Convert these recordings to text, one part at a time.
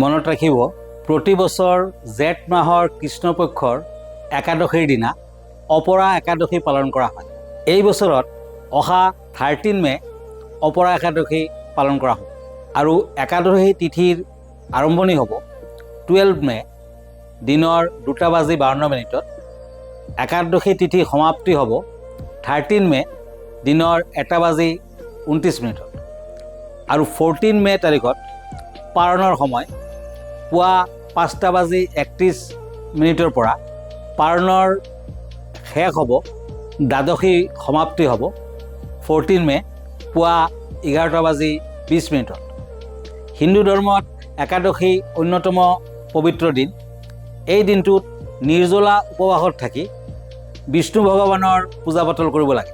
মনত ৰাখিব, প্ৰতি বছৰ জেঠ মাহৰ কৃষ্ণপক্ষৰ একাদশীৰ দিনা অপৰা একাদশী পালন কৰা হয়। এই বছৰত অহা 13 মে অপৰা একাদশী পালন কৰা হ'ব আৰু একাদশী তিথিৰ আৰম্ভণি হ'ব 12 মে দিনৰ 2:52। একাদশী তিথি সমাপ্তি হ'ব 13 মে দিনৰ 1:29 আৰু 14 মে তাৰিখত পাৰণৰ সময় পুৱা 5:31 পৰা পাৰণৰ শেষ হ'ব, দ্বাদশী সমাপ্তি হ'ব 14 মে পুৱা 11:20। হিন্দু ধৰ্মত একাদশী অন্যতম পবিত্ৰ দিন। এই দিনটোত নিৰ্জলা উপবাসত থাকি বিষ্ণু ভগৱানৰ পূজা পাতল কৰিব লাগে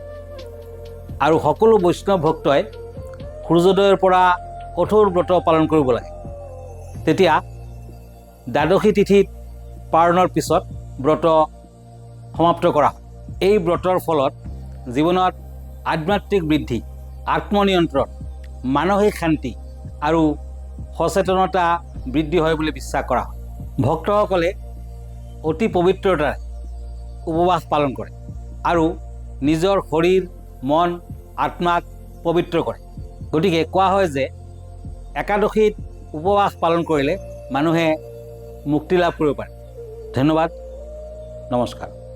আৰু সকলো বৈষ্ণৱ ভক্তই সূৰ্যোদয়ৰ পৰা কঠোৰ ব্ৰত পালন কৰিব লাগে। তেতিয়া দ্বাদশী তিথিত পাৰণৰ পিছত ব্ৰত সমাপ্ত কৰা হয়। এই ব্ৰতৰ ফলত জীৱনত আধ্যাত্মিক বৃদ্ধি, আত্মনিয়ন্ত্ৰণ, মানসিক শান্তি আৰু সচেতনতা বৃদ্ধি হয় বুলি বিশ্বাস কৰা হয়। ভক্তসকলে অতি পবিত্ৰতাৰে উপবাস পালন কৰে আৰু নিজৰ শৰীৰ, মন, আত্মাক পবিত্ৰ কৰে। গতিকে কোৱা হয় যে একাদশীত উপবাস পালন কৰিলে মানুহে মুক্তি লাভ কৰিব পাৰে। ধন্যবাদ, নমস্কাৰ।